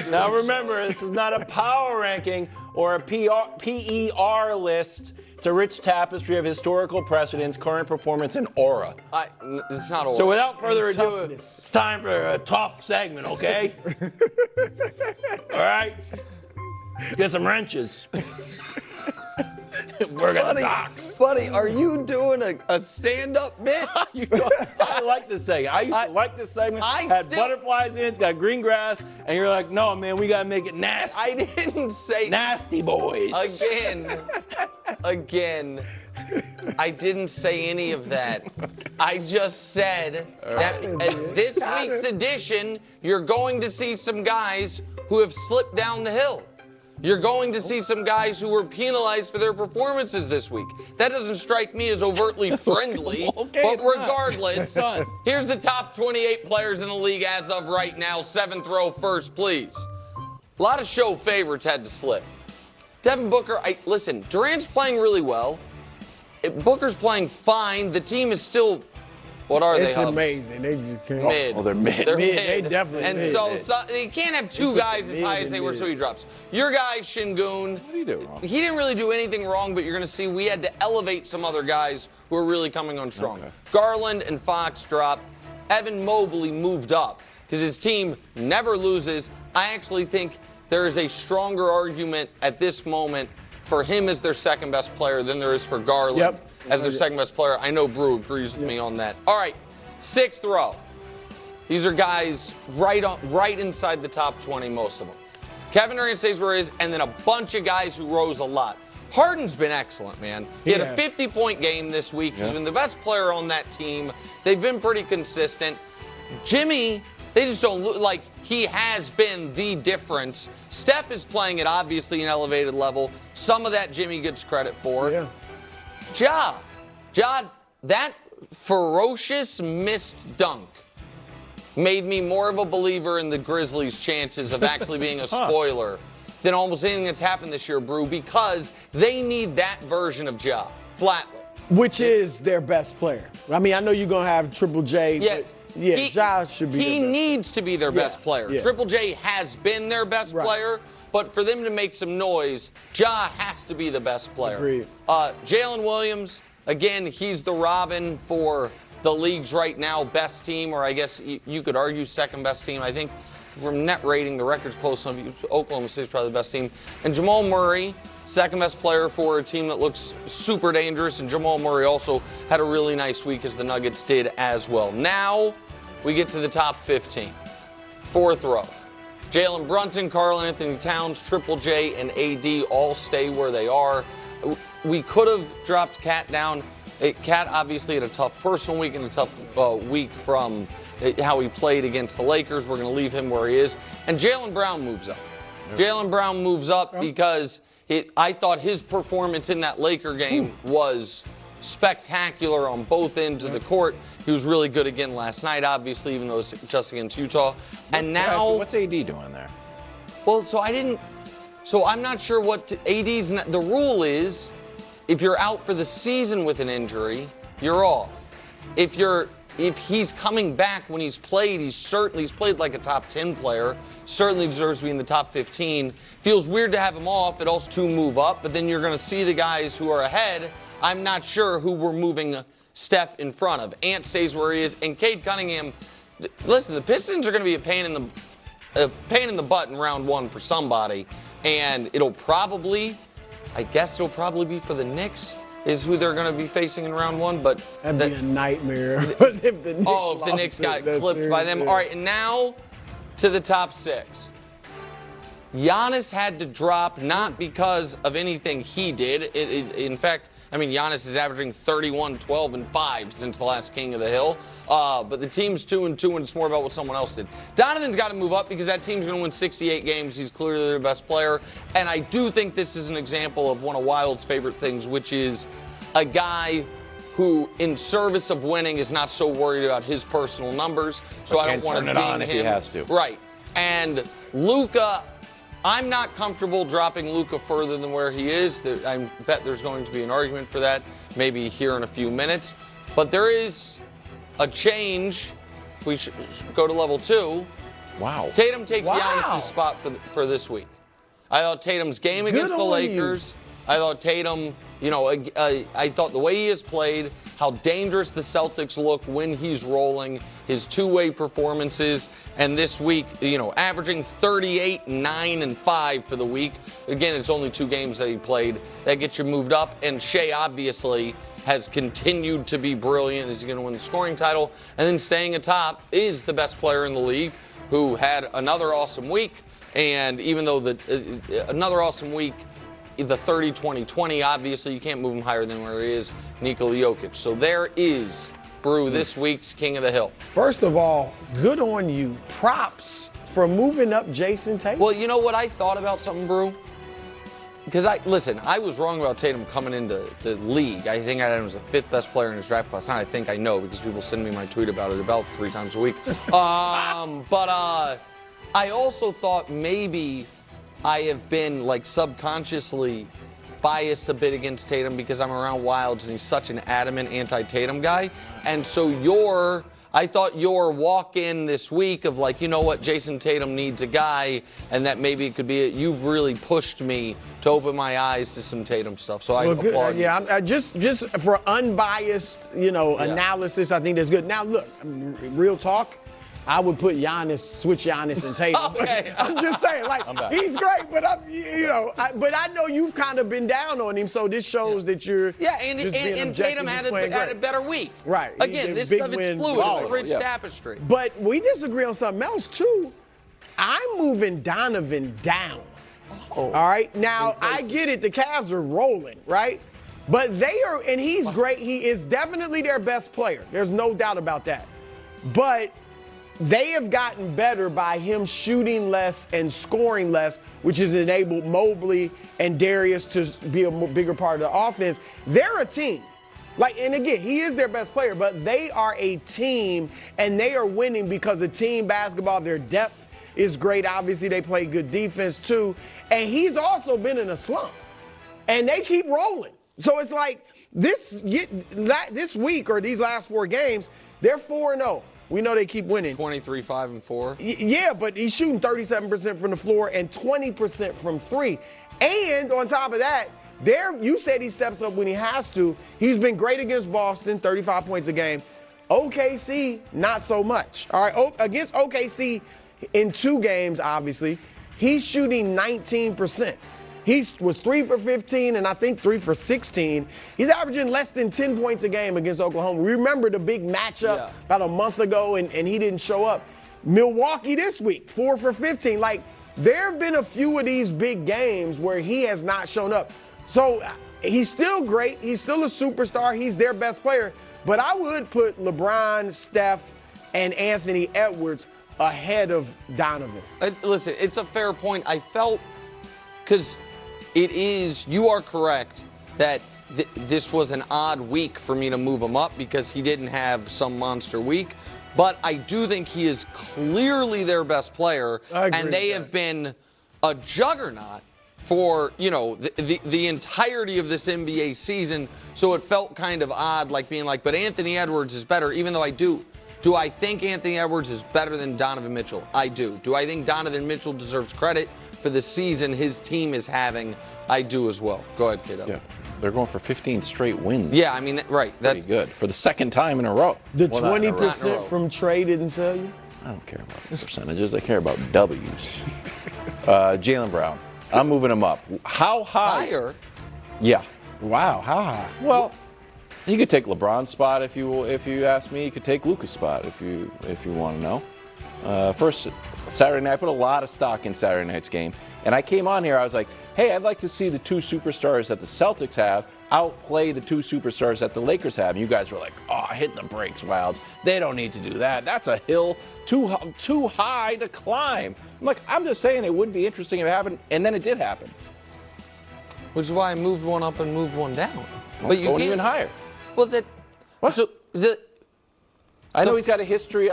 Now remember, this is not a power ranking or a PER list. It's a rich tapestry of historical precedents, current performance, and aura. It's not aura. So without further ado, it's time for a tough segment, okay? All right? Get some wrenches. Work on the docks. Buddy, are you doing a stand-up bit? I like this segment. I used to like this segment. Had butterflies in it. It's got green grass. And you're like, no, man, we got to make it nasty. I didn't say... Nasty boys. Again, I didn't say any of that. I just said that this week's edition, you're going to see some guys who have slipped down the hill. You're going to see some guys who were penalized for their performances this week. That doesn't strike me as overtly friendly, but regardless, here's the top 28 players in the league as of right now. 7th row first, please. A lot of show favorites had to slip. Devin Booker, listen, Durant's playing really well. Booker's playing fine. The team is still, what are they? It's amazing. They just can't. Mid. Oh, they're mid. They're mid. mid. They definitely and mid. so they can't have two guys as high as they were, so he drops. Your guy, Şengün. What do you do wrong? He didn't really do anything wrong, but you're going to see we had to elevate some other guys who are really coming on strong. Okay. Garland and Fox dropped. Evan Mobley moved up because his team never loses. I actually think there is a stronger argument at this moment for him as their second best player than there is for Garland as their second best player. I know Brew agrees with me on that. All right, 6th row. These are guys right inside the top 20, most of them. Kevin Durant stays where he is, and then a bunch of guys who rose a lot. Harden's been excellent, man. He had a 50-point game this week. He's been the best player on that team. They've been pretty consistent. Jimmy, they just don't look like he has been the difference. Steph is playing at obviously an elevated level. Some of that Jimmy gets credit for. Ja, that ferocious missed dunk made me more of a believer in the Grizzlies' chances of actually being a spoiler than almost anything that's happened this year, Brew, because they need that version of Ja, flatly. Which is their best player. I mean, I know you're going to have Triple J, but Ja should be He needs to be their best player. Triple J has been their best player, but for them to make some noise, Ja has to be the best player. Agreed. Jalen Williams, again, he's the Robin for the league's right now best team, or I guess you could argue second best team. I think from net rating, the record's close enough. Oklahoma City's probably the best team. And Jamal Murray, second best player for a team that looks super dangerous. And Jamal Murray also had a really nice week, as the Nuggets did as well. Now we get to the top 15. 4th row. Jalen Brunson, Karl Anthony Towns, Triple J, and AD all stay where they are. We could have dropped Cat down. Cat obviously had a tough personal week and a tough week from how he played against the Lakers. We're going to leave him where he is. And Jaylen Brown moves up. Jaylen Brown moves up because I thought his performance in that Laker game was spectacular on both ends of the court. He was really good again last night, obviously, even though it was just against Utah. And now, what's AD doing there? Well, so I'm not sure what AD's. The rule is, if you're out for the season with an injury, you're off. If he's coming back when he's played, he's played like a top 10 player, certainly deserves to be in the top 15. Feels weird to have him off. It also to move up, but then you're going to see the guys who are ahead. I'm not sure who we're moving Steph in front of. Ant stays where he is, and Cade Cunningham. Listen, the Pistons are going to be a pain in the butt in round 1 for somebody, and it'll probably be for the Knicks, is who they're going to be facing in round 1. But that'd be a nightmare if the Knicks got clipped by them. All right, and now to the top 6. Giannis had to drop, not because of anything he did. In fact, I mean, Giannis is averaging 31, 12, and 5 since the last King of the Hill. But the team's 2-2, and it's more about what someone else did. Donovan's got to move up because that team's going to win 68 games. He's clearly their best player. And I do think this is an example of one of Wild's favorite things, which is a guy who, in service of winning, is not so worried about his personal numbers. So I don't want to turn it on if he has to. Right. And Luka, I'm not comfortable dropping Luka further than where he is. I bet there's going to be an argument for that, maybe here in a few minutes. But there is a change. We should go to level 2. Wow. Tatum takes Wow. Giannis' spot for this week. I thought Tatum's game against the Lakers. I thought Tatum, I thought the way he has played, how dangerous the Celtics look when he's rolling, his two-way performances, and this week, averaging 38, 9, and 5 for the week. Again, it's only 2 games that he played. That gets you moved up, and Shea obviously has continued to be brilliant. Is he going to win the scoring title? And then staying atop is the best player in the league, who had another awesome week. And even though another awesome week, the 30-20-20, obviously you can't move him higher than where he is, Nikola Jokic. So there is, Brew, this week's King of the Hill. First of all, good on you. Props for moving up Jason Tatum. Well, you know what I thought about something, Brew? Because I was wrong about Tatum coming into the league. I think I had him as the 5th best player in his draft class. Now I think I know because people send me my tweet about it about 3 times a week. But I also thought maybe I have been subconsciously biased a bit against Tatum because I'm around Wilds and he's such an adamant anti-Tatum guy. And so I thought your walk-in this week of Jason Tatum needs a guy, and that maybe it could be it. You've really pushed me to open my eyes to some Tatum stuff. So I applaud you. Yeah, just for unbiased, analysis, I think that's good. Now look, real talk. I would put switch Giannis and Tatum. Okay. I'm just saying, he's great, but but I know you've kind of been down on him, so this shows that you're and Tatum had a better week. Right. Again, this stuff is fluid. It's a rich tapestry. But we disagree on something else too. I'm moving Donovan down. All right. Now I get it. The Cavs are rolling, right? But they are, and he's great. He is definitely their best player. There's no doubt about that. But they have gotten better by him shooting less and scoring less, which has enabled Mobley and Darius to be a bigger part of the offense. They're a team. And again, he is their best player, but they are a team, and they are winning because of team basketball. Their depth is great. Obviously, they play good defense, too. And he's also been in a slump. And they keep rolling. So it's this week or these last 4 games, they're 4-0. We know they keep winning. 23, 5, and 4. Yeah, but he's shooting 37% from the floor and 20% from 3. And on top of that, you said he steps up when he has to. He's been great against Boston, 35 points a game. OKC, not so much. All right, against OKC in 2 games, obviously, he's shooting 19%. He was 3 for 15 and I think 3 for 16. He's averaging less than 10 points a game against Oklahoma. Remember the big matchup about a month ago and he didn't show up. Milwaukee this week, 4 for 15. There have been a few of these big games where he has not shown up. So he's still great. He's still a superstar. He's their best player. But I would put LeBron, Steph, and Anthony Edwards ahead of Donovan. Listen, it's a fair point. I felt because you are correct that this was an odd week for me to move him up because he didn't have some monster week. But I do think he is clearly their best player, and they have been a juggernaut for the entirety of this NBA season. So it felt kind of odd, but Anthony Edwards is better, even though I do. Do I think Anthony Edwards is better than Donovan Mitchell? I do. Do I think Donovan Mitchell deserves credit for the season his team is having? I do as well. Go ahead, kiddo. Yeah, they're going for 15 straight wins. Yeah, I mean, right. That's pretty good for the 2nd time in a row. The 20% from Trey didn't sell you? I don't care about the percentages. I care about W's. Jaylen Brown. I'm moving him up. How high? Higher? Yeah. Wow, how high? Well, you could take LeBron's spot if you ask me. You could take Luka's spot if you want to know. First, Saturday night, I put a lot of stock in Saturday night's game. And I came on here, I was like, hey, I'd like to see the 2 superstars that the Celtics have outplay the 2 superstars that the Lakers have. And you guys were like, oh, hit the brakes, Wilds. They don't need to do that. That's a hill too high to climb. I'm just saying it would be interesting if it happened, and then it did happen. Which is why I moved one up and moved one down. Well, but you going can't even higher. Well, that. What? So I know he's got a history.